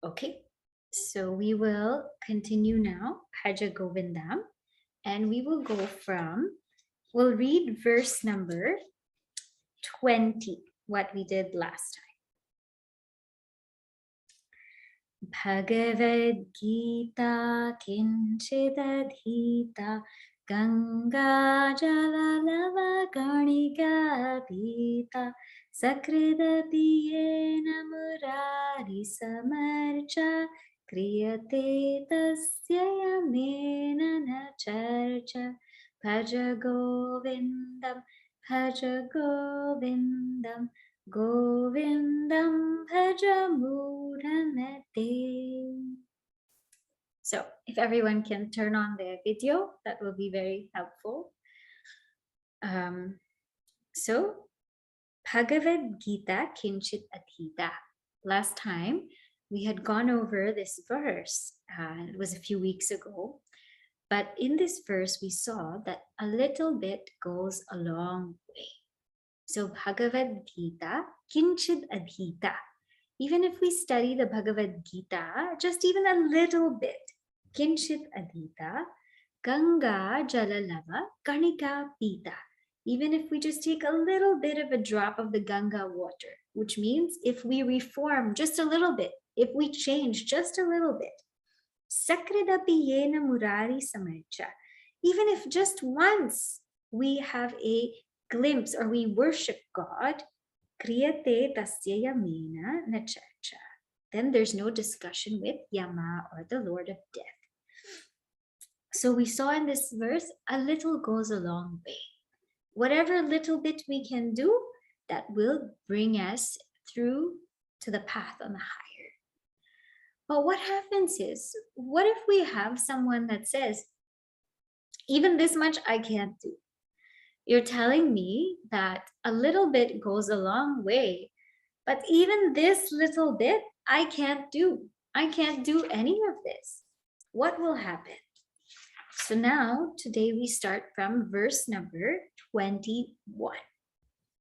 Okay, so we will continue now, Bhaja Govindam, and we will go we'll read verse number 20, what we did last time. Bhagavad Gita Kinchidadhita Ganga Jalalava Ganika Pita Sakridapi Yena Murari Samarcha Kriyate Tasya Yamena Na Charcha Bhaja Govindam Bhaja Govindam Govindam Bhaja Mudhanate. So if everyone can turn on their video, that will be very helpful. So Bhagavad Gita Kinchit Adhita. Last time we had gone over this verse. It was a few weeks ago. But in this verse, we saw that a little bit goes a long way. So Bhagavad Gita, Kinchid Adhita. Even if we study the Bhagavad Gita, just even a little bit, Kinchid Adhita, Ganga Jalalava Kanika Pita. Even if we just take a little bit of a drop of the Ganga water, which means if we reform just a little bit, if we change just a little bit, Sakridapi Yena Murari Samarcha. Even if just once we have a glimpse or we worship God, Kriyate Tasya Yamena Nacharcha. Then there's no discussion with Yama or the Lord of Death. So we saw in this verse, a little goes a long way. Whatever little bit we can do, that will bring us through to the path on the higher. But what happens is, what if we have someone that says, even this much I can't do? You're telling me that a little bit goes a long way, but even this little bit I can't do. I can't do any of this. What will happen? So now, today we start from verse number 21.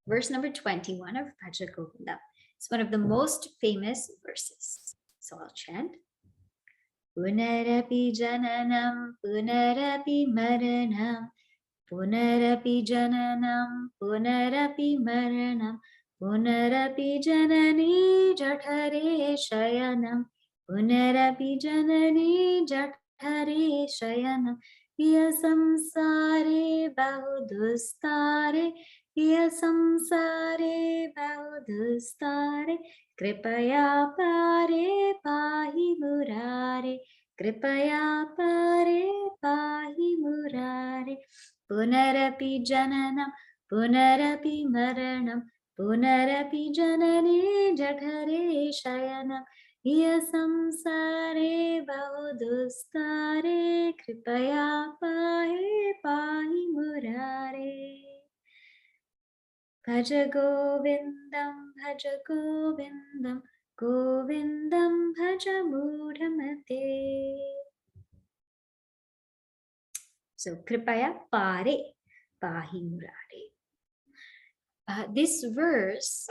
Verse number 21 of Bhaja Govinda. It's one of the most famous verses. So I'll chant. Punarapi jananam, punarapi maranam, punarapi jananam, punarapi maranam, punarapi janani jathare shayanam, punarapi janani jathare shayanam, ya samsare bahudustare, ya samsare bahudustare, कृपया पारे पाहि मुरारे कृपया पारे पाहि मुरारे पुनरपि जननं पुनरपि मरणं पुनरपि जनने जठरे शयनं य संसारे बहुदुस्तारे कृपया पाहि मुरारे Bhaj Govindam, Bhaj Govindam, Govindam Bhaj Mudhamate. So, Kripaya Pare, Pahi Murare. This verse,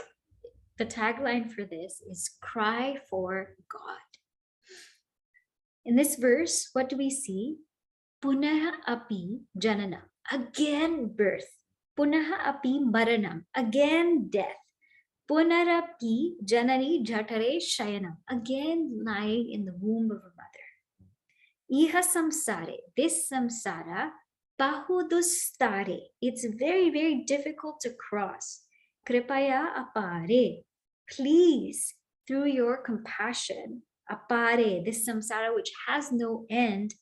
the tagline for this is cry for God. In this verse, what do we see? Punaha api janana, again birth. Punaha api maranam, again death. Punarapi janani jatare shayanam, again lying in the womb of a mother. Iha samsare, this samsara, bahudustare, it's very, very difficult to cross. Kripaya apare, please, through your compassion, apare, this samsara which has no end,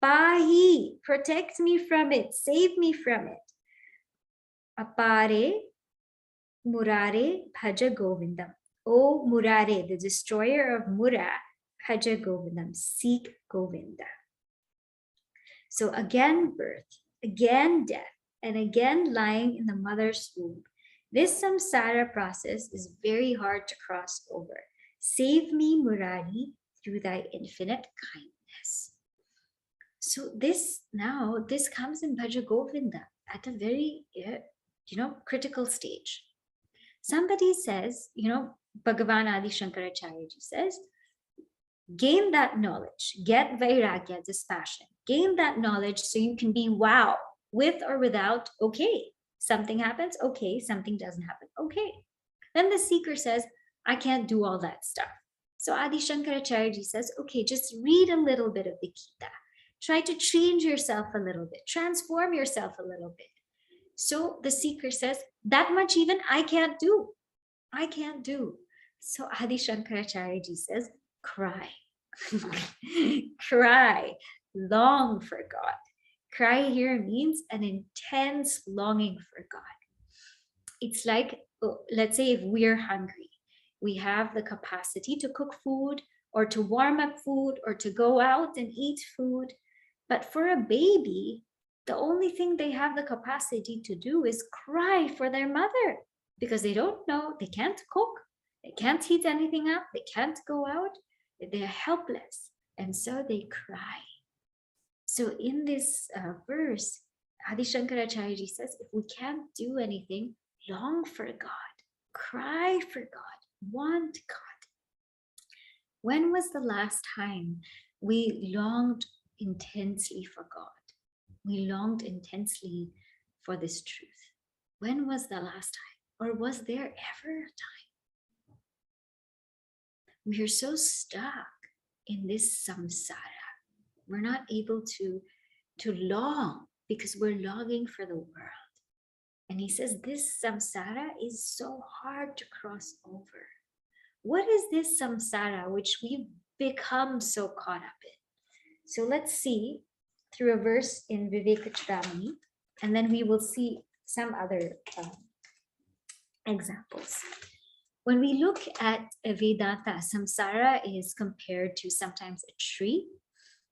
pahi, protect me from it, save me from it. Apare, Murare, Bhaja Govindam. O Murare, the destroyer of Mura, Bhaja Govindam, seek Govinda. So again birth, again death, and again lying in the mother's womb. This samsara process is very hard to cross over. Save me, Murari, through thy infinite kindness. So this comes in Bhaja Govinda at a very, critical stage. Somebody says, Bhagavan Adi Shankaracharya ji says, Gain that knowledge. Get vairagya, dispassion. Gain that knowledge so you can be wow, with or without, okay. Something happens, okay. Something doesn't happen, okay. Then the seeker says, I can't do all that stuff. So Adi Shankaracharya says, okay, just read a little bit of the Gita. Try to change yourself a little bit, transform yourself a little bit. So the seeker says, that much even I can't do. I can't do. So Adi Shankaracharya says, cry. Cry. Long for God. Cry here means an intense longing for God. It's like, let's say if we're hungry, we have the capacity to cook food or to warm up food or to go out and eat food. But for a baby, the only thing they have the capacity to do is cry for their mother because they don't know, they can't cook, they can't heat anything up, they can't go out, they're helpless. And so they cry. So in this verse, Adi Shankaracharya says, if we can't do anything, long for God, cry for God, want God. When was the last time we longed intensely for God? We longed intensely for this truth. When was the last time? Or was there ever a time? We are so stuck in this samsara. We're not able to long because we're longing for the world. And he says this samsara is so hard to cross over. What is this samsara which we've become so caught up in? So let's see through a verse in Vivekachudamani, and then we will see some other examples. When we look at Vedanta, samsara is compared to sometimes a tree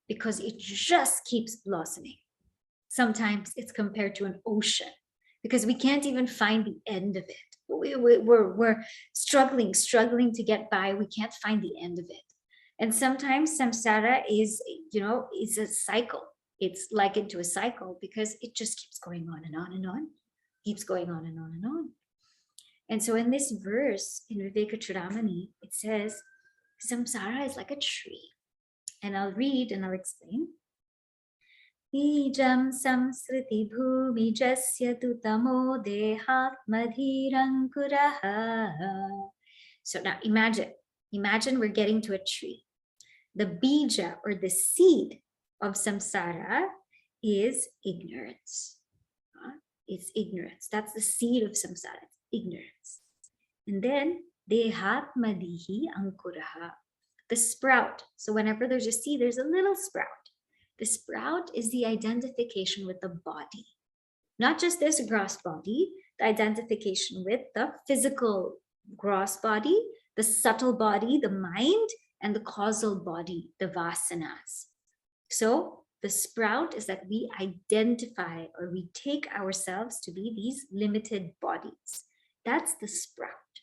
because it just keeps blossoming. Sometimes it's compared to an ocean because we can't even find the end of it. We're struggling to get by. We can't find the end of it. And sometimes samsara is, is a cycle. It's likened to a cycle because it just keeps going on and on and on, keeps going on and on and on. And so in this verse in Vivekachudamani, it says, samsara is like a tree. And I'll read and I'll explain. Bijam samsriti bhumijasya tu tamo dehatmadhirankuraha. So now imagine we're getting to a tree. The bija or the seed of samsara is ignorance. It's ignorance. That's the seed of samsara, it's ignorance. And then dehatmadihi ankuraha, the sprout. So whenever there's a seed, there's a little sprout. The sprout is the identification with the body, not just this gross body, the identification with the physical gross body, the subtle body, the mind, and the causal body, the vasanas. So the sprout is that we identify or we take ourselves to be these limited bodies. That's the sprout.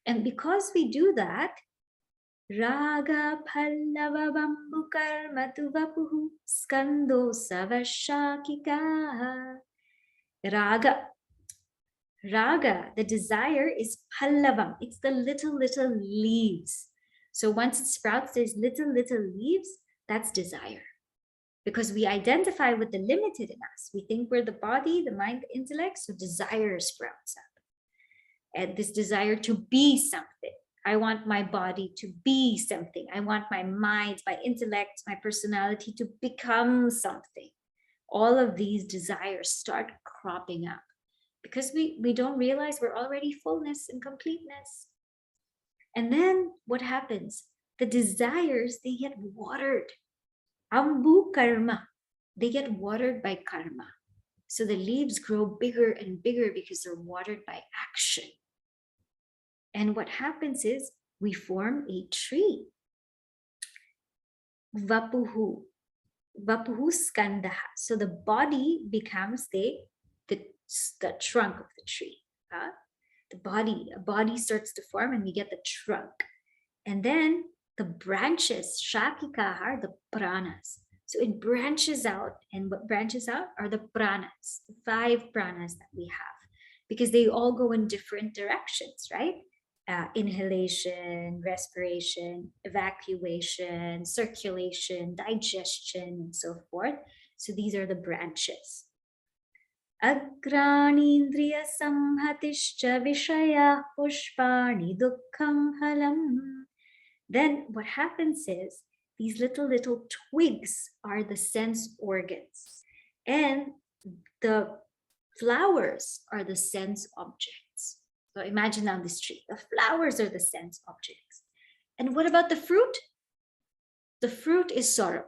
And because we do that, Raga Pallava Bambukar Matuvapuhu Skando Savashakika. Raga, the desire is Pallavam. It's the little leaves. So once it sprouts, there's little leaves. That's desire. Because we identify with the limited in us. We think we're the body, the mind, the intellect. So desire sprouts up. And this desire to be something. I want my body to be something. I want my mind, my intellect, my personality to become something. All of these desires start cropping up because we don't realize we're already fullness and completeness. And then what happens? The desires, they get watered. Ambu karma, they get watered by karma. So the leaves grow bigger and bigger because they're watered by action. And what happens is we form a tree. Vapuhu skandaha. So the body becomes the trunk of the tree. A body starts to form and we get the trunk. And then the branches, shakika, are the pranas. So it branches out, and what branches out are the pranas, the 5 pranas that we have, because they all go in different directions, right? inhalation, respiration, evacuation, circulation, digestion, and so forth. So these are the branches. Agranindriya samhatischa vishaya pushpani dukkham halam. Then what happens is these little twigs are the sense organs, and the flowers are the sense objects. So imagine on this tree, the flowers are the sense objects. And what about the fruit? The fruit is sorrow.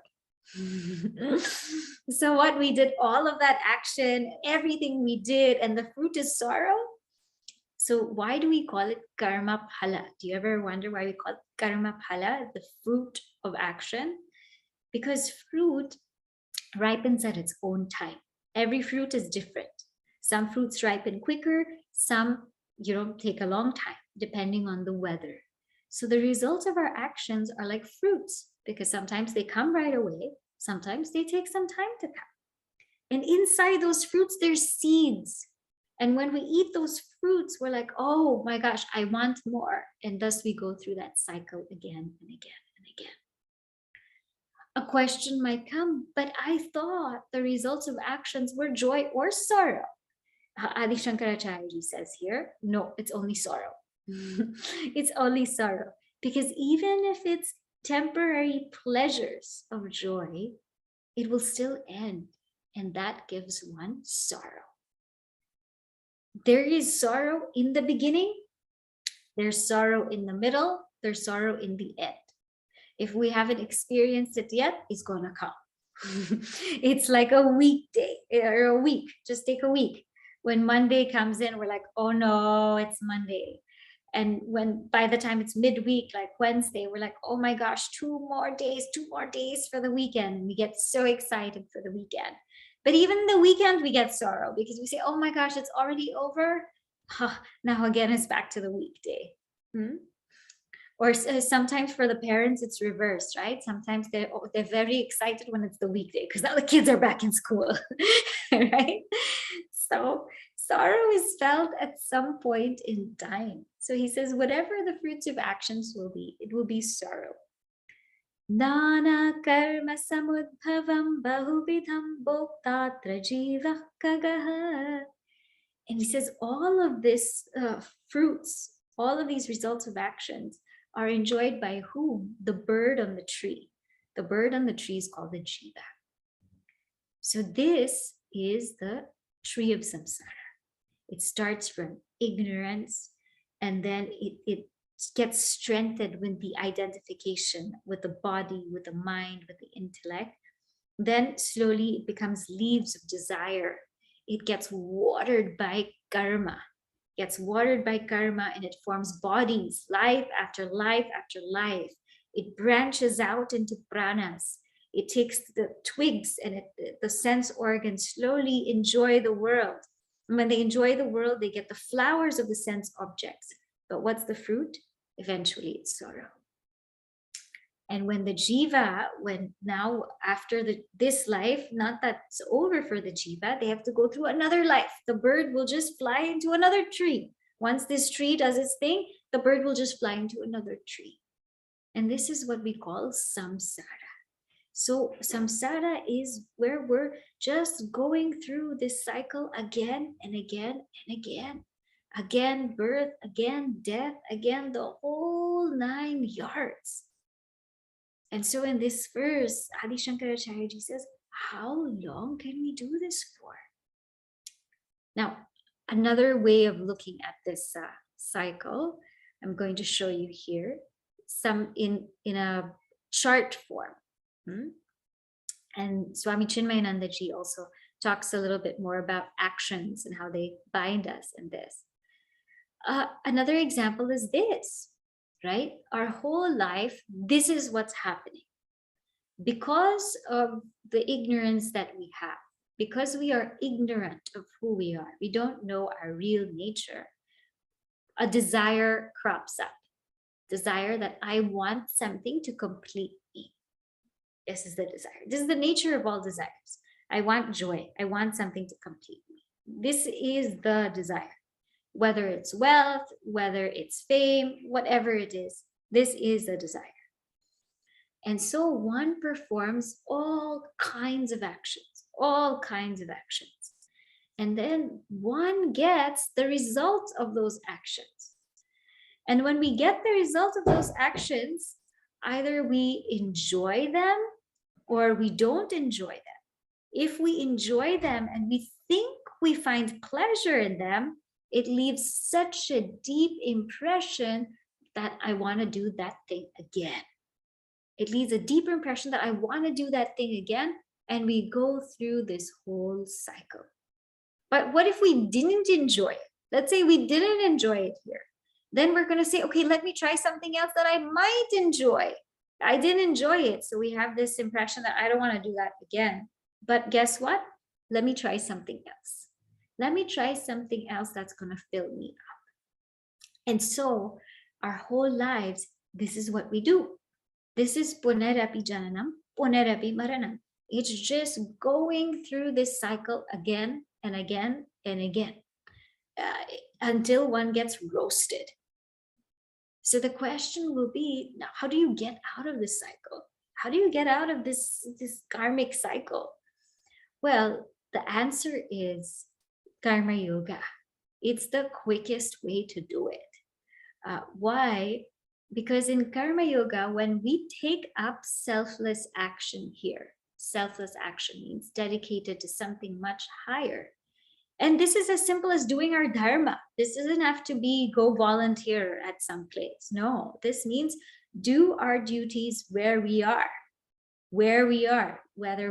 So what we did, all of that action, everything we did, and the fruit is sorrow. So why do we call it karma phala? Do you ever wonder why we call it karma phala, the fruit of action? Because fruit ripens at its own time. Every fruit is different. Some fruits ripen quicker, some take a long time, depending on the weather. So the results of our actions are like fruits, because sometimes they come right away, sometimes they take some time to come. And inside those fruits, there's seeds. And when we eat those fruits, we're like, oh my gosh, I want more. And thus we go through that cycle again and again and again. A question might come, but I thought the results of actions were joy or sorrow. Adi Shankaracharya says here, no, it's only sorrow. It's only sorrow. Because even if it's temporary pleasures of joy, it will still end. And that gives one sorrow. There is sorrow in the beginning, there's sorrow in the middle, there's sorrow in the end. If we haven't experienced it yet, it's gonna come. It's like a weekday or a week. Just take a week. When Monday comes in, we're like, oh no, it's Monday. And when by the time it's midweek, like Wednesday, we're like, oh my gosh, 2 more days for the weekend. And we get so excited for the weekend. But even the weekend, we get sorrow because we say, oh my gosh, it's already over. Now again, it's back to the weekday. Or sometimes for the parents, it's reversed, right? Sometimes they're very excited when it's the weekday because now the kids are back in school, right? So sorrow is felt at some point in time. So he says, whatever the fruits of actions will be, it will be sorrow. Nana karma samudbhavam bahuvidham bhoktatra jiva kagaha. And he says all of this fruits, all of these results of actions are enjoyed by whom? The bird on the tree. The bird on the tree is called the jiva. So this is the tree of samsara. It starts from ignorance, and then it gets strengthened with the identification with the body, with the mind, with the intellect. Then slowly it becomes leaves of desire. It gets watered by karma. And it forms bodies, life after life after life. It branches out into pranas. It takes the twigs and the sense organs slowly enjoy the world. And when they enjoy the world, they get the flowers of the sense objects. But what's the fruit? Eventually it's sorrow. And when the jiva, when now after this life, not that's over for the jiva, they have to go through another life. The bird will just fly into another tree. Once this tree does its thing, the bird will just fly into another tree. And this is what we call samsara. So samsara is where we're just going through this cycle again and again and again. Again, birth, again, death, again, the whole 9 yards. And so in this verse, Adi Shankaracharya says, how long can we do this for? Now, another way of looking at this cycle, I'm going to show you here, some in a chart form. And Swami Chinmayanandaji also talks a little bit more about actions and how they bind us in this. Another example is this, right? Our whole life, this is what's happening. Because of the ignorance that we have, because we are ignorant of who we are, we don't know our real nature, a desire crops up. Desire that I want something to complete me. This is the desire. This is the nature of all desires. I want joy. I want something to complete me. This is the desire. Whether it's wealth, whether it's fame, whatever it is, this is a desire. And so one performs all kinds of actions, all kinds of actions. And then one gets the results of those actions. And when we get the results of those actions, either we enjoy them or we don't enjoy them. If we enjoy them and we think we find pleasure in them, it leaves such a deep impression that I want to do that thing again. It leaves a deeper impression that I want to do that thing again. And we go through this whole cycle. But what if we didn't enjoy it? Let's say we didn't enjoy it here. Then we're going to say, okay, let me try something else that I might enjoy. I didn't enjoy it. So we have this impression that I don't want to do that again. But guess what? Let me try something else. Let me try something else that's going to fill me up. And so our whole lives, this is what we do. This is punarapi jananam, punarapi maranam. It's just going through this cycle again and again and again until one gets roasted. So the question will be, now, how do you get out of this cycle? How do you get out of this karmic cycle? Well, the answer is karma yoga. It's the quickest way to do it. Why? Because in karma yoga, when we take up selfless action here, selfless action means dedicated to something much higher. And this is as simple as doing our dharma. This doesn't have to be go volunteer at some place. No, this means do our duties where we are, whether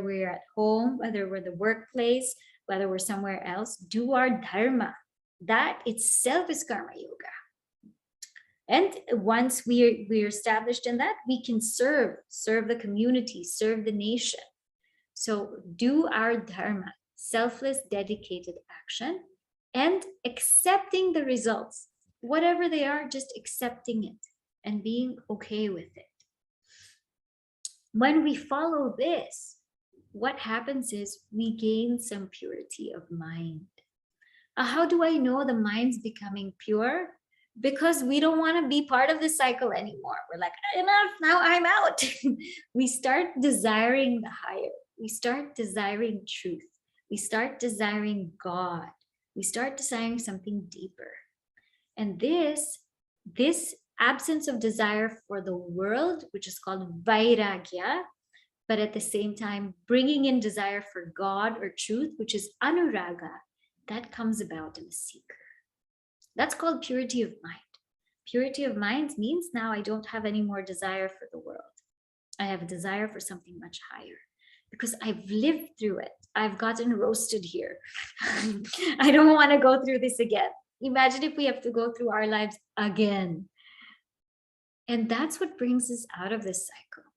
we're at home, whether we're the workplace, whether we're somewhere else, do our dharma. That itself is karma yoga. And once we're established in that, we can serve the community, serve the nation. So do our dharma, selfless, dedicated action, and accepting the results, whatever they are, just accepting it and being okay with it. When we follow this, what happens is we gain some purity of mind. How do I know the mind's becoming pure? Because we don't want to be part of this cycle anymore. We're like, enough, now I'm out. We start desiring the higher. We start desiring truth. We start desiring God. We start desiring something deeper. And this absence of desire for the world, which is called vairagya, but at the same time, bringing in desire for God or truth, which is anuraga, that comes about in a seeker. That's called purity of mind. Purity of mind means now I don't have any more desire for the world. I have a desire for something much higher because I've lived through it. I've gotten roasted here. I don't want to go through this again. Imagine if we have to go through our lives again. And that's what brings us out of this cycle.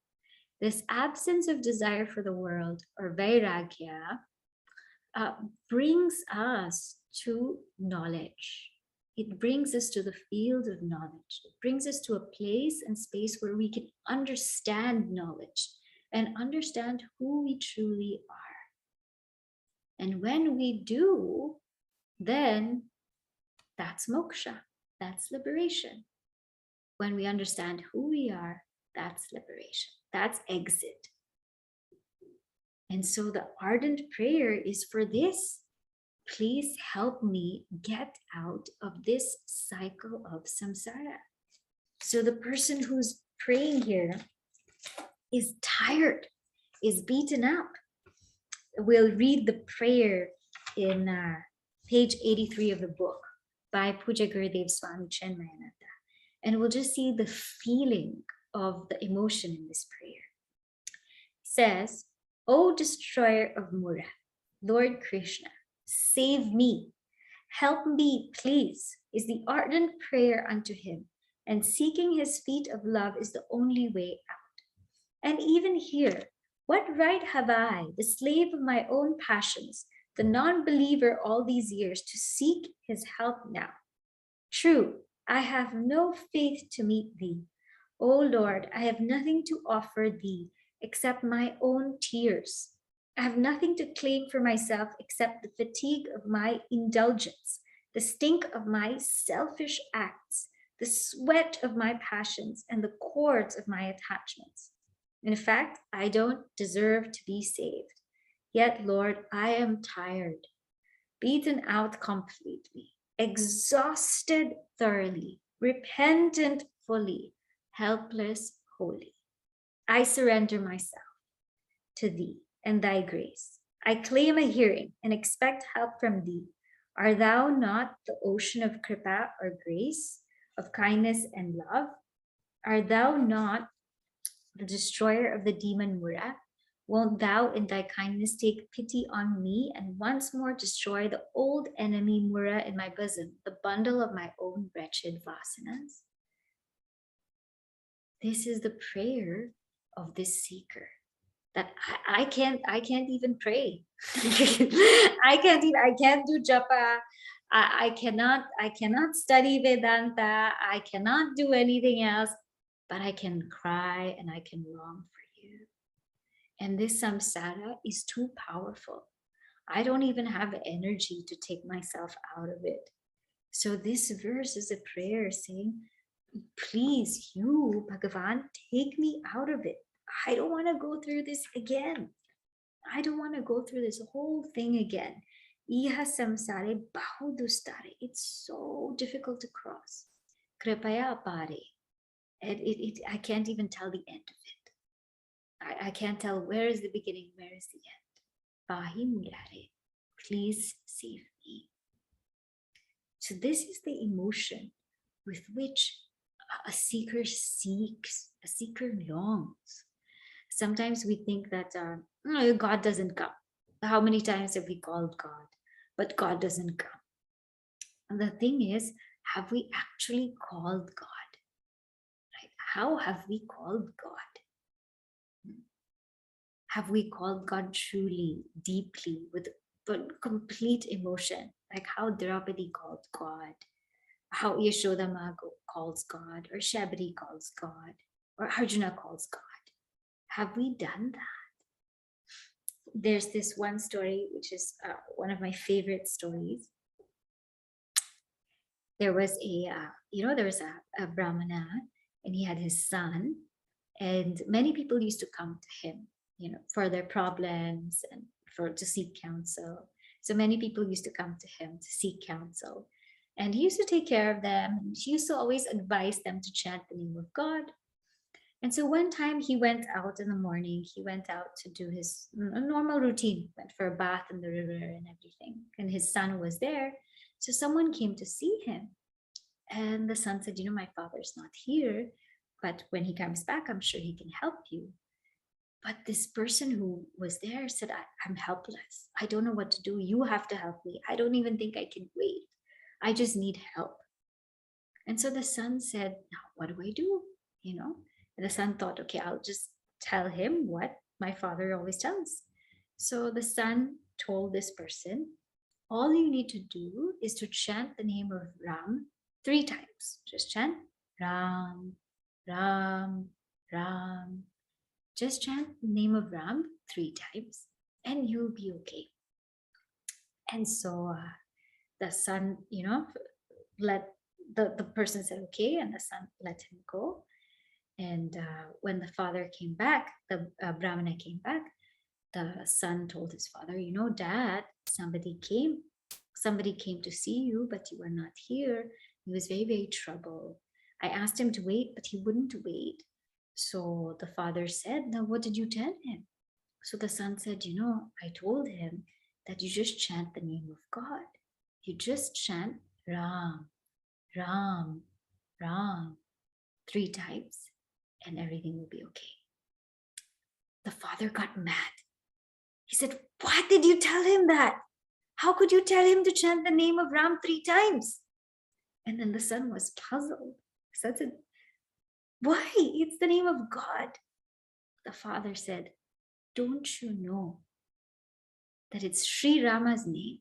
This absence of desire for the world, or vairagya, brings us to knowledge. It brings us to the field of knowledge. It brings us to a place and space where we can understand knowledge and understand who we truly are. And when we do, then that's moksha, that's liberation. When we understand who we are, that's liberation, that's exit. And so the ardent prayer is for this. Please help me get out of this cycle of samsara. So the person who's praying here is tired, is beaten up. We'll read the prayer in page 83 of the book by Puja Gurudev Swami Chenmayananda. And we'll just see the feeling of the emotion in this prayer. It says, O destroyer of Mura, Lord Krishna, save me, help me, please, is the ardent prayer unto him, and seeking his feet of love is the only way out. And even here, what right have I, the slave of my own passions, the non-believer all these years, to seek his help now? True, I have no faith to meet thee. O Lord, I have nothing to offer thee except my own tears. I have nothing to claim for myself except the fatigue of my indulgence the stink of my selfish acts, the sweat of my passions, and the cords of my attachments. In fact, I don't deserve to be saved. Yet, Lord, I am tired, beaten out completely, exhausted thoroughly, repentant fully, helpless wholly. I surrender myself to thee and thy grace. I claim a hearing and expect help from thee. Art thou not the ocean of kripa or grace, of kindness and love? Art thou not the destroyer of the demon Mura? Won't thou in thy kindness take pity on me and once more destroy the old enemy Mura in my bosom, the bundle of my own wretched vasanas? This is the prayer of this seeker that I can't even pray. I can't do japa. I cannot study Vedanta. I cannot do anything else, but I can cry and I can long for you. And this samsara is too powerful. I don't even have energy to take myself out of it. So this verse is a prayer saying, please, you, Bhagavan, take me out of it. I don't want to go through this again. I don't want to go through this whole thing again. Iha samsare bahu dustare. It's so difficult to cross. Kripaya apare. I can't even tell the end of it. I can't tell where is the beginning, where is the end. Pahi murare. Please save me. So this is the emotion with which a seeker seeks, a seeker longs. Sometimes we think that God doesn't come. How many times have we called God? But God doesn't come. And the thing is, have we actually called God? Right? How have we called God? Have we called God truly, deeply, with complete emotion? Like how Draupadi called God, how Yashoda calls God, or Shabari calls God, or Arjuna calls God. Have we done that? There's this one story, which is one of my favorite stories. There was a Brahmana, and he had his son, and many people used to come to him, for their problems and to seek counsel. So many people used to come to him to seek counsel, and he used to take care of them. And he used to always advise them to chant the name of God. And so one time he went out in the morning, he went out to do his normal routine, went for a bath in the river and everything. And his son was there. So someone came to see him. And the son said, my father's not here, but when he comes back, I'm sure he can help you. But this person who was there said, I'm helpless. I don't know what to do. You have to help me. I don't even think I can wait. I just need help. And so the son said, now what do I do? And the son thought, okay, I'll just tell him what my father always tells. So the son told this person, all you need to do is to chant the name of Ram 3 times. Just chant Ram, Ram, Ram. Just chant the name of Ram 3 times and you'll be okay. And so the son, let the person said, okay, and the son let him go. And when the father came back, the Brahmana came back, the son told his father, Dad, somebody came to see you, but you were not here. He was very, very troubled. I asked him to wait, but he wouldn't wait. So the father said, now what did you tell him? So the son said, I told him that you just chant the name of God. You just chant Ram, Ram, Ram 3 times and everything will be okay. The father got mad. He said, why did you tell him that? How could you tell him to chant the name of Ram 3 times? And then the son was puzzled. The son said, why? It's the name of God. The father said, don't you know that it's Sri Rama's name?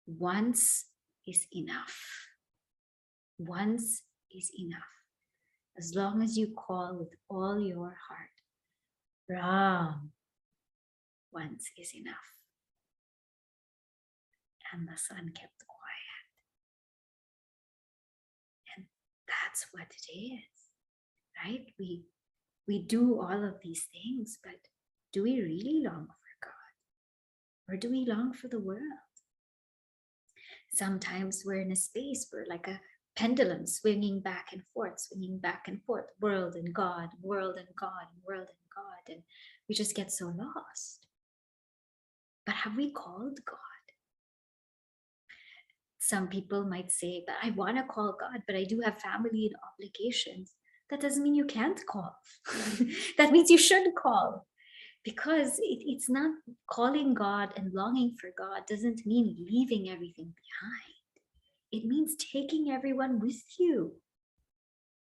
Once is enough. Once is enough. As long as you call with all your heart, Ram, once is enough. And the son kept quiet. That's what it is, right? We do all of these things, but do we really long for God? Or do we long for the world? Sometimes we're in a space where like a pendulum swinging back and forth, world and God, world and God, world and God. And we just get so lost. But have we called God? Some people might say, but I want to call God, but I do have family and obligations. That doesn't mean you can't call. That means you should call. Because it's not calling God and longing for God doesn't mean leaving everything behind. It means taking everyone with you.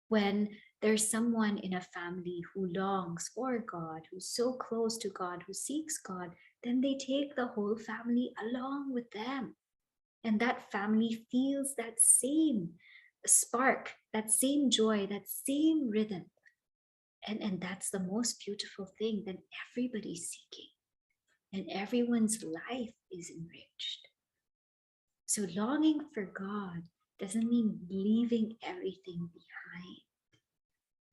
When there's someone in a family who longs for God, who's so close to God, who seeks God, then they take the whole family along with them. And that family feels that same spark, that same joy, that same rhythm. And that's the most beautiful thing that everybody's seeking. And everyone's life is enriched. So longing for God doesn't mean leaving everything behind.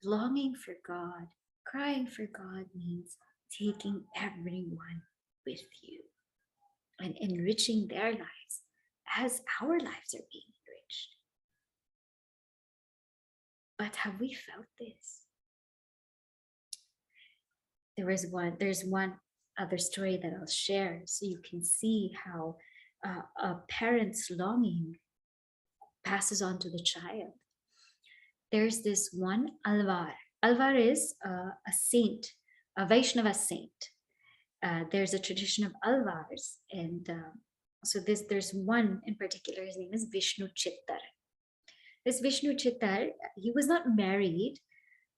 Longing for God, crying for God means taking everyone with you and enriching their lives as our lives are being enriched. But have we felt this? There's one other story that I'll share so you can see how a parent's longing passes on to the child. There's this one Alvar. Alvar is a saint, a Vaishnava saint. There's a tradition of Alvars, and so there's one in particular. His name is Vishnu Chittar. This Vishnu Chittar, he was not married,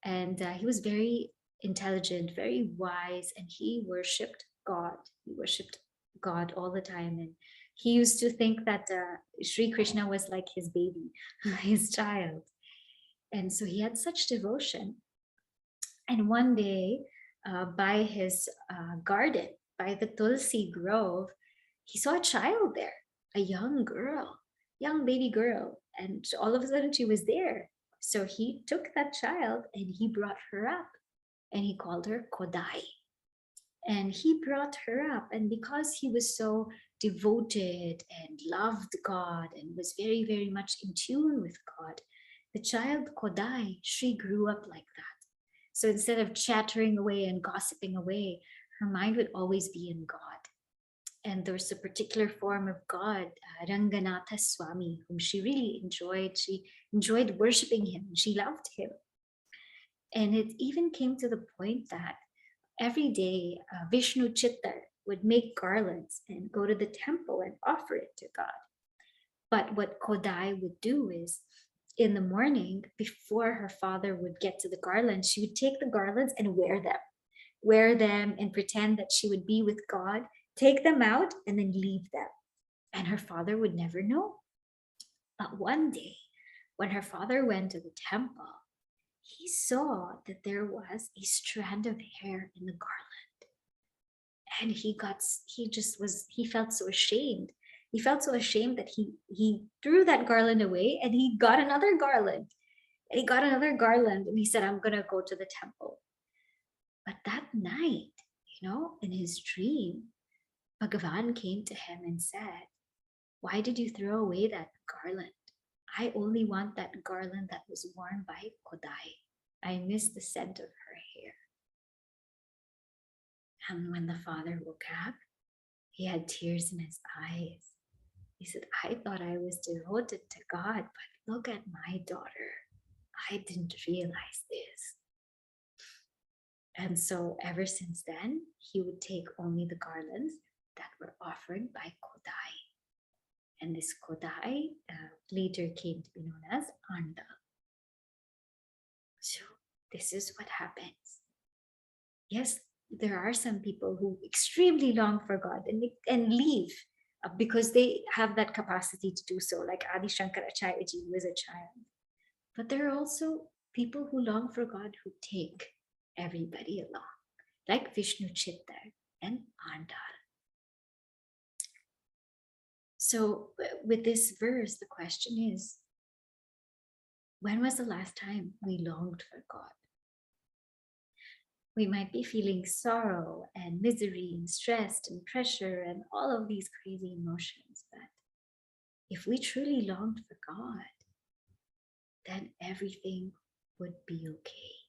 and he was very intelligent, very wise, and he worshipped God. He worshipped God all the time, and he used to think that Sri Krishna was like his baby, his child. And so he had such devotion. And one day, by his garden, by the Tulsi Grove, he saw a child there, a young girl, young baby girl. And all of a sudden she was there. So he took that child and he brought her up and he called her Kodai. And he brought her up. And because he was so devoted and loved God and was very, very much in tune with God, the child Kodai, she grew up like that. So instead of chattering away and gossiping away, her mind would always be in God. And there was a particular form of God, Ranganatha Swami, whom she really enjoyed. She enjoyed worshiping him. She loved him. And it even came to the point that every day Vishnu Chittar would make garlands and go to the temple and offer it to God. But what Kodai would do is, in the morning, before her father would get to the garlands, she would take the garlands and wear them and pretend that she would be with God, take them out and then leave them. And her father would never know. But one day, when her father went to the temple, he saw that there was a strand of hair in the garland. And he felt so ashamed. He felt so ashamed that he threw that garland away and he got another garland. And he got another garland and he said, I'm going to go to the temple. But that night, in his dream, Bhagavan came to him and said, why did you throw away that garland? I only want that garland that was worn by Kodai. I miss the scent of her hair. And when the father woke up, he had tears in his eyes. He said, I thought I was devoted to God, but look at my daughter. I didn't realize this. And so ever since then, he would take only the garlands that were offered by Kodai. And this Kodai later came to be known as Andal. So this is what happens. Yes, there are some people who extremely long for God and leave because they have that capacity to do so, like Adi Shankaracharya ji, who is a child. But there are also people who long for God who take everybody along, like Vishnu Chittar and Andal. So with this verse, the question is, When was the last time we longed for God? We might be feeling sorrow and misery and stress and pressure and all of these crazy emotions. But if we truly longed for God, then everything would be okay.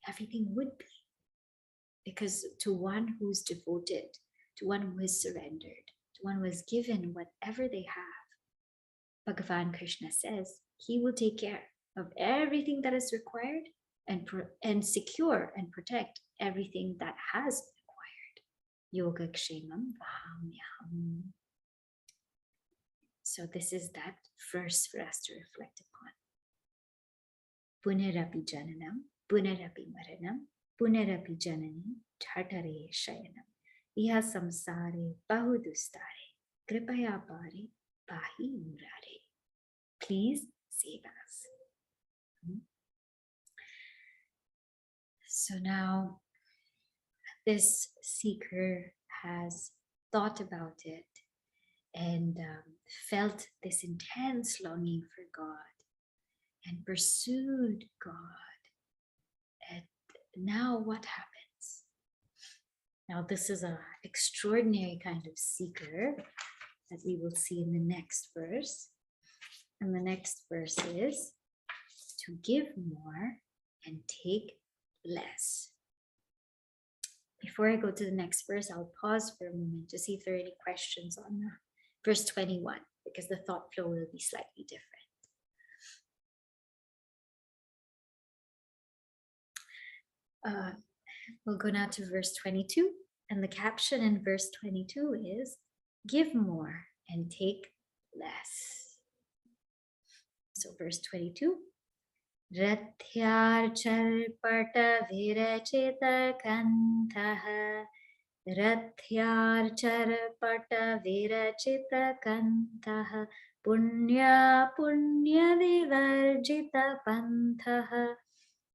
Everything would be. Because to one who's devoted, to one who is surrendered, to one who has given whatever they have, Bhagavan Krishna says he will take care of everything that is required and secure and protect everything that has acquired. Yoga Kshemam Vahamyaham. So this is that verse for us to reflect upon. Punarapi Jananam, Punarapi Maranam, Punarapi Janani, Tatare Shayanam. Iha samsare bahudustare, kripaya pare, pahi murare. Please save us. So now this seeker has thought about it and felt this intense longing for God and pursued God. And now what happens? Now this is an extraordinary kind of seeker that we will see in the next verse. And the next verse is to give more and take less. Before I go to the next verse, I'll pause for a moment to see if there are any questions on verse 21, because the thought flow will be slightly different. We'll go now to verse 22, and the caption in verse 22 is, give more and take less. So verse 22, Ratyar charpata virachita kantaha, Ratyar charpata virachita kantaha, Punya punya vivarjita pantaha,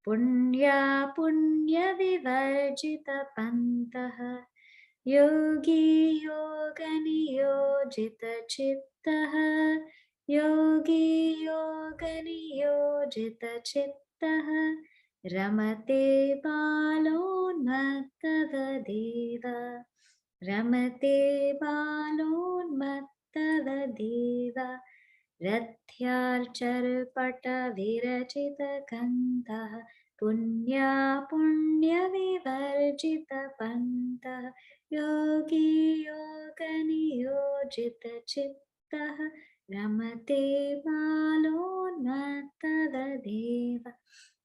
Punya punya vivarjita pantaha, Yogi yogani yojita chittaha, Yogi yogani yojita chittaha, Ramate balonmattavadeva, Ramate balonmattavadeva, Ratyar charpata virachita kantaha, Punya punya vivarjita pantaha, Yogi yogani yojita chittaha, Ramate balonmattavadeva.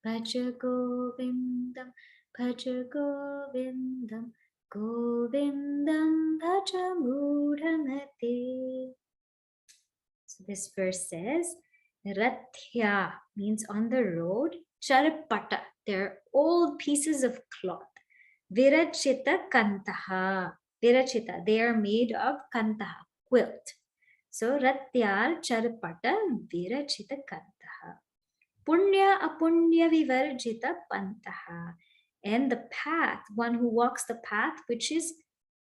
Bhaja Govindam, Bhaja Govindam, Govindam Bhaja Mudhamate. So this verse says, Rathya means on the road, Charpata, they're old pieces of cloth. Virachita Kantaha, Virachita, they are made of Kantaha, quilt. So Ratyar Charpata Virachita Kantaha. Punya apunya vivarjita pantaha. And the path, one who walks the path which is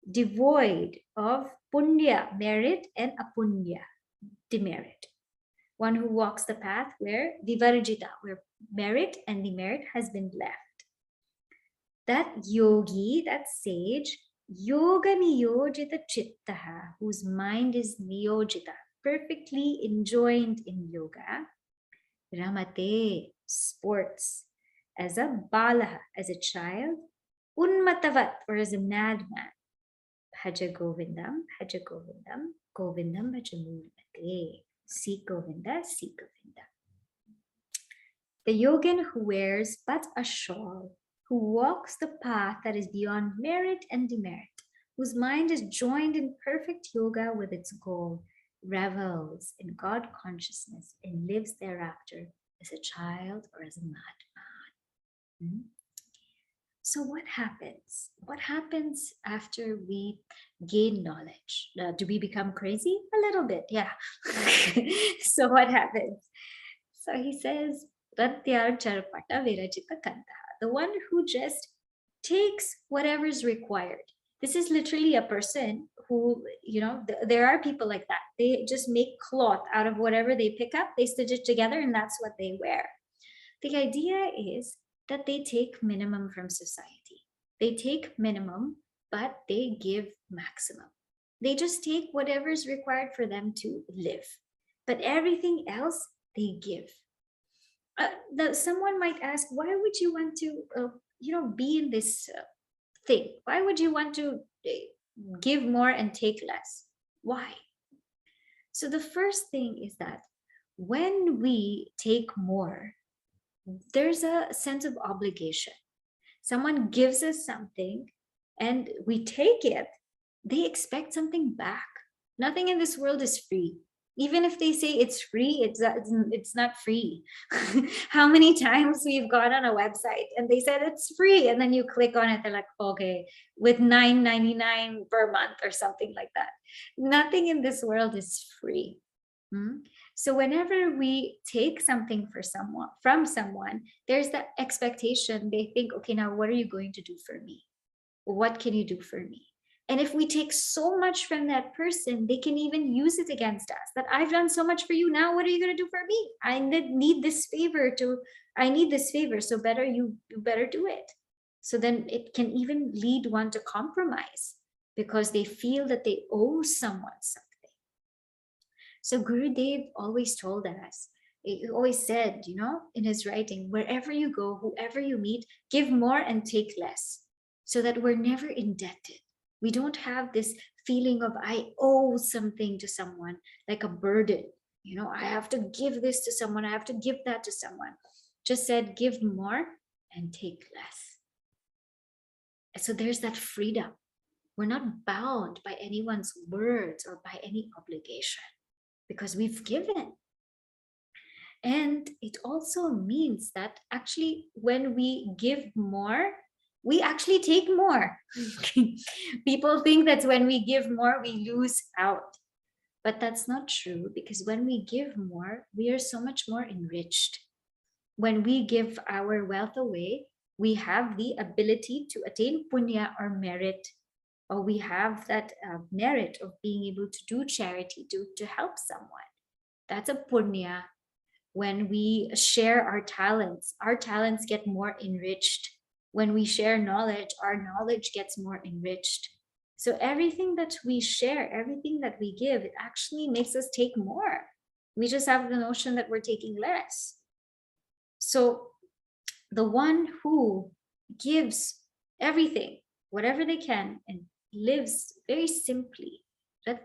devoid of punya, merit, and apunya, demerit. One who walks the path where vivarjita, where merit and demerit has been left. That yogi, that sage, yoga niyojita chittaha, whose mind is niyojita, perfectly enjoined in yoga, Ramate, sports, as a balaha, as a child, unmatavat, or as a madman, Bhaja Govindam, Bhaja Govindam, Govindam Bhaja Murmate, seek Govinda, seek Govinda. The yogin who wears but a shawl, who walks the path that is beyond merit and demerit, whose mind is joined in perfect yoga with its goal, revels in God consciousness and lives thereafter as a child or as a madman. So what happens? What happens after we gain knowledge? Do we become crazy? A little bit, yeah. So what happens? So he says, Ratyar Charpata Virachita Kantaha, the one who just takes whatever is required. This is literally a person who, there are people like that. They just make cloth out of whatever they pick up, they stitch it together, and that's what they wear. The idea is that they take minimum from society. They take minimum, but they give maximum. They just take whatever is required for them to live, but everything else they give. Someone might ask, why would you want to, be in this thing? Why would you want to give more and take less? Why? So the first thing is that when we take more, there's a sense of obligation. Someone gives us something and we take it, they expect something back. Nothing in this world is free. Even if they say it's free, it's not free. How many times we've gone on a website and they said it's free, and then you click on it, they're like, okay, with $9.99 per month or something like that. Nothing in this world is free. So whenever we take something from someone, there's that expectation. They think, okay, now what are you going to do for me? What can you do for me? And if we take so much from that person, they can even use it against us, that I've done so much for you. Now, what are you going to do for me? I need this favor so you better do it. So then it can even lead one to compromise because they feel that they owe someone something. So Gurudev always told us, he always said, in his writing, wherever you go, whoever you meet, give more and take less, so that we're never indebted. We don't have this feeling of I owe something to someone, like a burden. I have to give this to someone, I have to give that to someone. Just said, give more and take less. So there's that freedom. We're not bound by anyone's words or by any obligation, because we've given. And it also means that actually when we give more, we actually take more. People think that when we give more, we lose out. But that's not true, because when we give more, we are so much more enriched. When we give our wealth away, we have the ability to attain punya or merit, or we have that merit of being able to do charity, to help someone. That's a punya. When we share our talents get more enriched. When we share knowledge, our knowledge gets more enriched. So everything that we share, everything that we give, it actually makes us take more. We just have the notion that we're taking less. So the one who gives everything, whatever they can, and lives very simply, this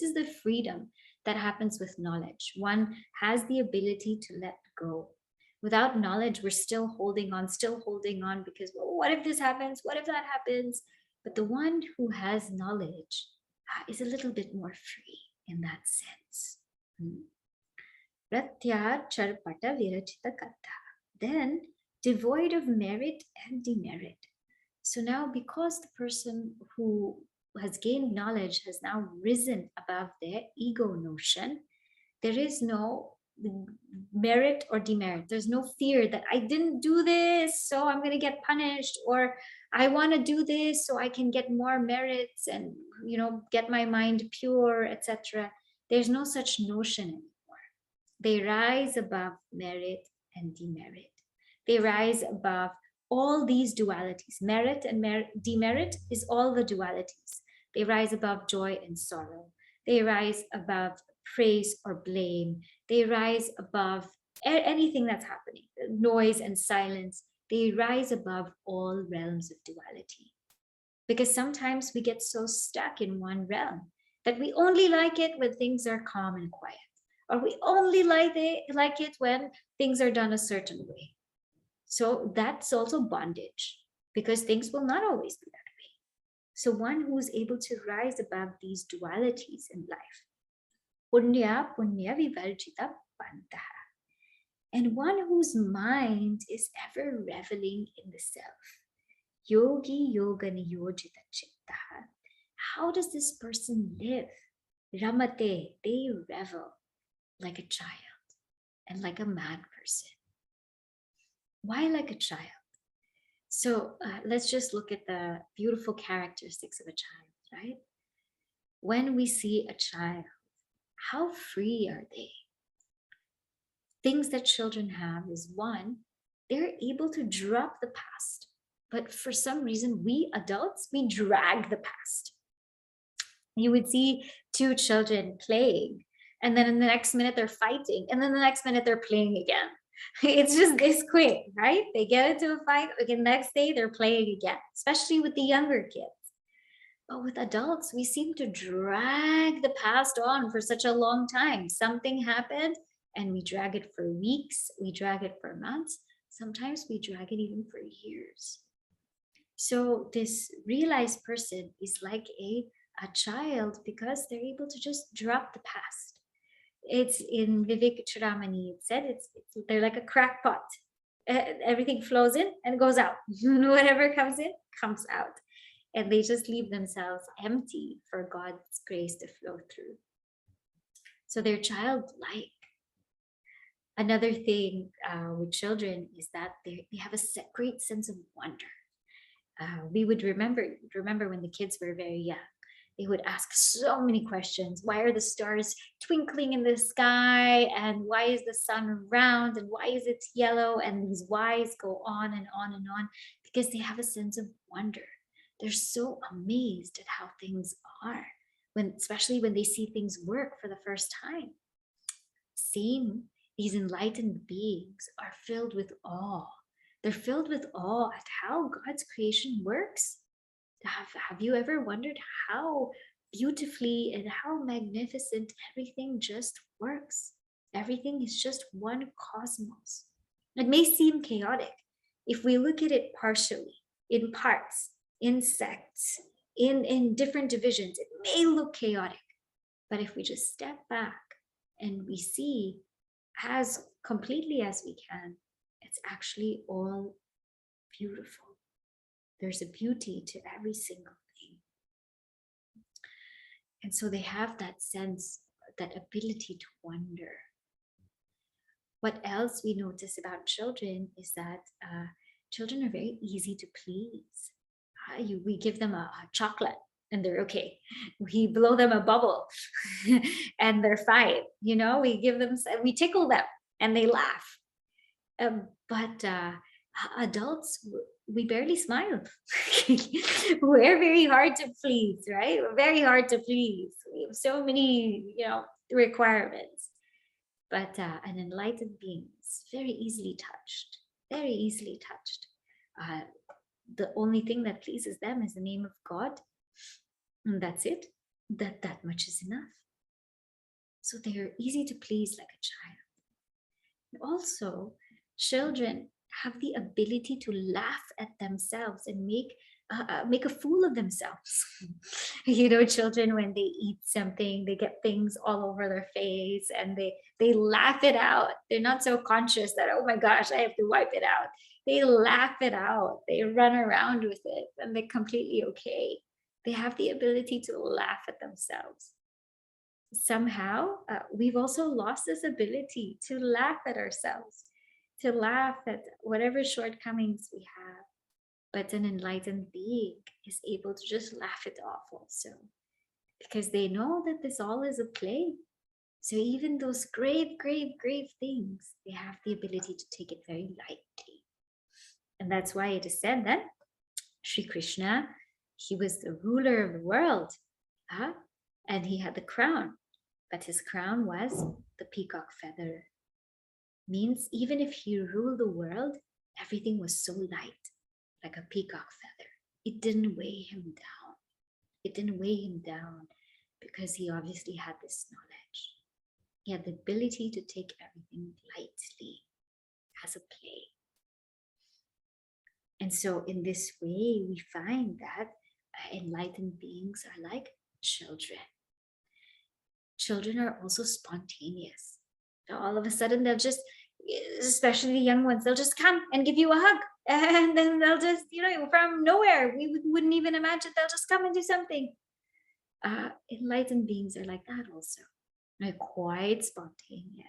is the freedom that happens with knowledge. One has the ability to let go. Without knowledge, we're still holding on because, well, what if this happens? What if that happens? But the one who has knowledge is a little bit more free in that sense. Pratyar charpata virachita katha. Then devoid of merit and demerit. So now, because the person who has gained knowledge has now risen above their ego notion, there is no merit or demerit. There's no fear that I didn't do this, so I'm going to get punished, or I want to do this so I can get more merits and, get my mind pure, etc. There's no such notion anymore. They rise above merit and demerit. They rise above all these dualities. Merit and demerit is all the dualities. They rise above joy and sorrow. They rise above praise or blame. They rise above anything that's happening, noise and silence. They rise above all realms of duality. Because sometimes we get so stuck in one realm that we only like it when things are calm and quiet, or we only like it when things are done a certain way. So that's also bondage, because things will not always be that way. So one who is able to rise above these dualities in life, punya vivarjita pantaha, and one whose mind is ever reveling in the self, yogi yoga niyojita chittaha. How does this person live? Ramate, they revel like a child and like a mad person. Why like a child? So let's just look at the beautiful characteristics of a child, right? When we see a child, how free are they? Things that children have is one, they're able to drop the past. But for some reason, we adults, we drag the past. You would see two children playing, and then in the next minute they're fighting, and then the next minute they're playing again. It's just this quick, right? They get into a fight, again, next day they're playing again, especially with the younger kids. But with adults, we seem to drag the past on for such a long time. Something happened and we drag it for weeks, we drag it for months, sometimes we drag it even for years. So this realized person is like a child because they're able to just drop the past. It's in Vivek Churamani, it said they're like a crackpot. Everything flows in and goes out. Whatever comes in comes out. And they just leave themselves empty for God's grace to flow through. So they're childlike. Another thing with children is that they have a great sense of wonder. We would remember when the kids were very young, they would ask so many questions. Why are the stars twinkling in the sky? And why is the sun round? And why is it yellow? And these whys go on and on and on because they have a sense of wonder. They're so amazed at how things are, especially when they see things work for the first time. Same, these enlightened beings are filled with awe. They're filled with awe at how God's creation works. Have you ever wondered how beautifully and how magnificent everything just works? Everything is just one cosmos. It may seem chaotic if we look at it partially, in parts, in sects, in different divisions. It may look chaotic, but if we just step back and we see as completely as we can, it's actually all beautiful. There's a beauty to every single thing. And so they have that sense, that ability to wonder. What else we notice about children is that children are very easy to please. We give them a chocolate and they're okay. We blow them a bubble and they're fine. We tickle them and they laugh. But adults, we barely smile. We're very hard to please, right? We're very hard to please. We have so many, requirements. But an enlightened being is very easily touched, very easily touched. The only thing that pleases them is the name of God. And that's it. That much is enough. So they are easy to please like a child. And also, children have the ability to laugh at themselves and make a fool of themselves. Children, when they eat something, they get things all over their face and they laugh it out. They're not so conscious that, oh my gosh, I have to wipe it out. They laugh it out. They run around with it and they're completely okay. They have the ability to laugh at themselves. Somehow, we've also lost this ability to laugh at ourselves, to laugh at whatever shortcomings we have. But an enlightened being is able to just laugh it off also, because they know that this all is a play. So even those grave, grave, grave things, they have the ability to take it very lightly. And that's why it is said that Sri Krishna, he was the ruler of the world, and he had the crown, but his crown was the peacock feather. Means even if he ruled the world, everything was so light, like a peacock feather. It didn't weigh him down. It didn't weigh him down because he obviously had this knowledge. He had the ability to take everything lightly as a play. And so in this way, we find that enlightened beings are like children. Children are also spontaneous. All of a sudden, they'll just, especially the young ones, they'll just come and give you a hug. And then they'll just, from nowhere, we wouldn't even imagine, they'll just come and do something. Enlightened beings are like that also. They're quite spontaneous.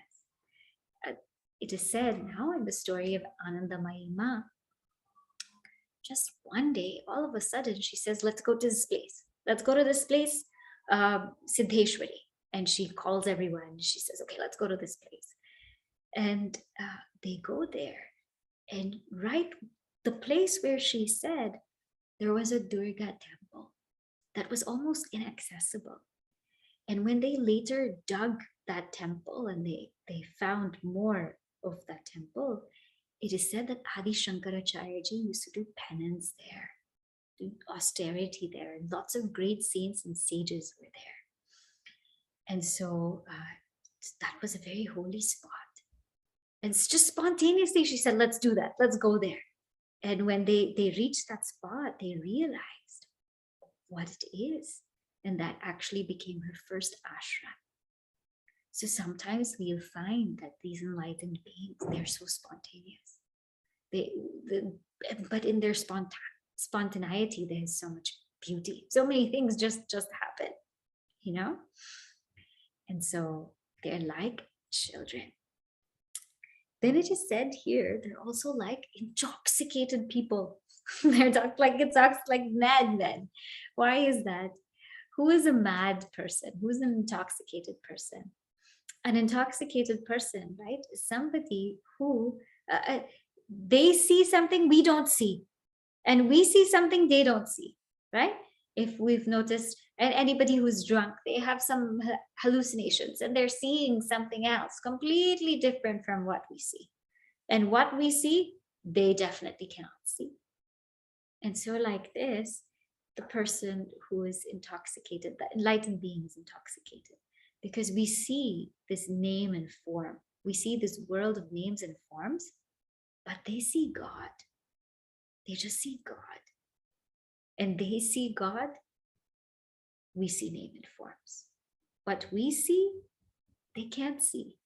It is said now in the story of Anandamayi Ma just one day, all of a sudden, she says, let's go to this place. Let's go to this place, Siddheshwari. And she calls everyone. She says, okay, let's go to this place. And they go there. And right, the place where she said, there was a Durga temple that was almost inaccessible. And when they later dug that temple and they found more of that temple, it is said that Adi Shankaracharya ji used to do penance there, do austerity there, and lots of great saints and sages were there. And so that was a very holy spot. And just spontaneously, she said, let's do that. Let's go there. And when they reached that spot, they realized what it is. And that actually became her first ashram. So sometimes we'll find that these enlightened beings, they're so spontaneous. But in their spontaneity, there's so much beauty. So many things just happen, you know? And so they're like children. Then it is said here, they're also like intoxicated people. They're talks like madmen. Why is that? Who is a mad person? Who's an intoxicated person? An intoxicated person, right, is somebody who they see something we don't see, and we see something they don't see, right? If we've noticed, and anybody who's drunk, they have some hallucinations and they're seeing something else completely different from what we see. And what we see, they definitely cannot see. And so like this, the person who is intoxicated, the enlightened being is intoxicated because we see this name and form. We see this world of names and forms, but they see God. They just see God. And they see God, we see name and forms. What we see, they can't see.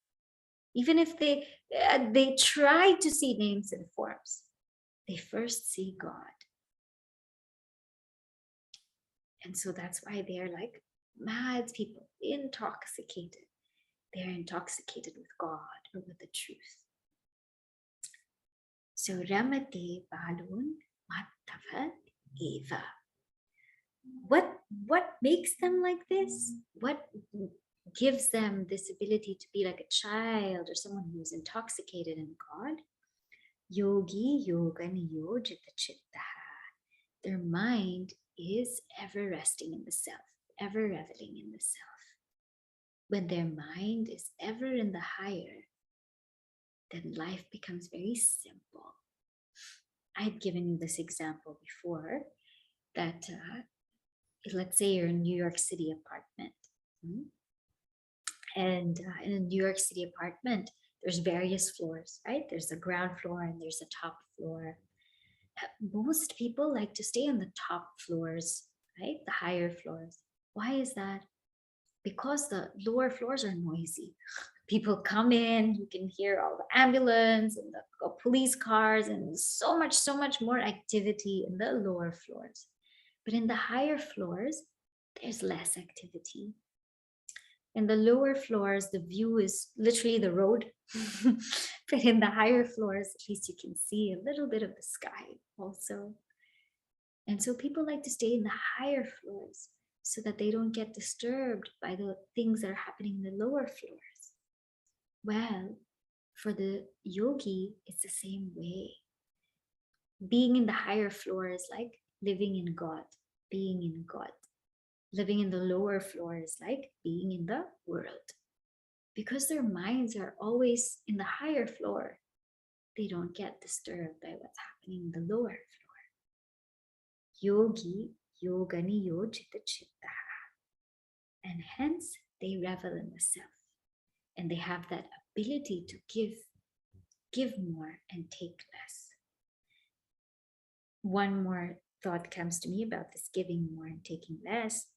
Even if they try to see names and forms, they first see God. And so that's why they're like mad people, intoxicated. They're intoxicated with God or with the truth. So Ramate Balun Mattavat Eva. What makes them like this? What gives them this ability to be like a child or someone who is intoxicated in God? Yogi Yogani Yojita Chittaha. Their mind is ever resting in the self, ever reveling in the self. When their mind is ever in the higher, then life becomes very simple. I'd given you this example before that let's say you're in a New York City apartment. And in a New York City apartment, there's various floors, right? There's a ground floor and there's a top floor. Most people like to stay on the top floors, right? The higher floors. Why is that? Because the lower floors are noisy. People come in, you can hear all the ambulance and the police cars and so much more activity in the lower floors. But in the higher floors, there's less activity. In the lower floors, the view is literally the road. But in the higher floors, at least you can see a little bit of the sky also. And so people like to stay in the higher floors so that they don't get disturbed by the things that are happening in the lower floors. Well, for the yogi, it's the same way. Being in the higher floor is like living in God, being in God. Living in the lower floor is like being in the world. Because their minds are always in the higher floor, they don't get disturbed by what's happening in the lower floor. Yogi, yogani yojita chittaha. And hence they revel in the self. And they have that ability to give more and take less. One more thought comes to me about this giving more and taking less.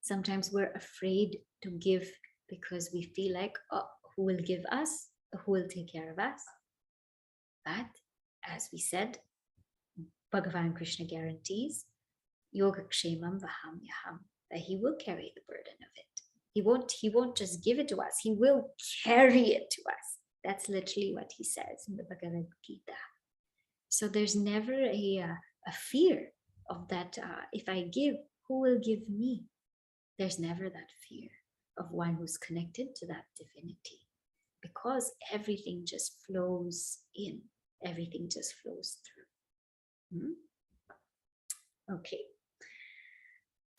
Sometimes we're afraid to give because we feel like, oh, who will give us? Who will take care of us? But as we said, Bhagavan Krishna guarantees, Yogakshemam Vahamyaham, that he will carry the burden of it. He won't just give it to us, he will carry it to us. That's literally what he says in the Bhagavad Gita. So there's never a fear of that. If I give, who will give me? There's never that fear of one who's connected to that divinity, because everything just flows in, everything just flows through. Okay.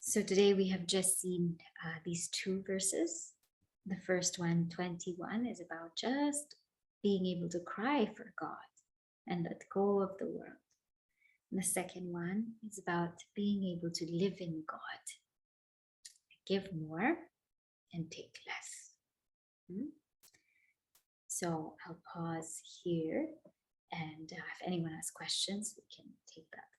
So today we have just seen these two verses. The first one, 21, is about just being able to cry for God and let go of the world. And the second one is about being able to live in God, give more and take less. So I'll pause here, and if anyone has questions, we can take that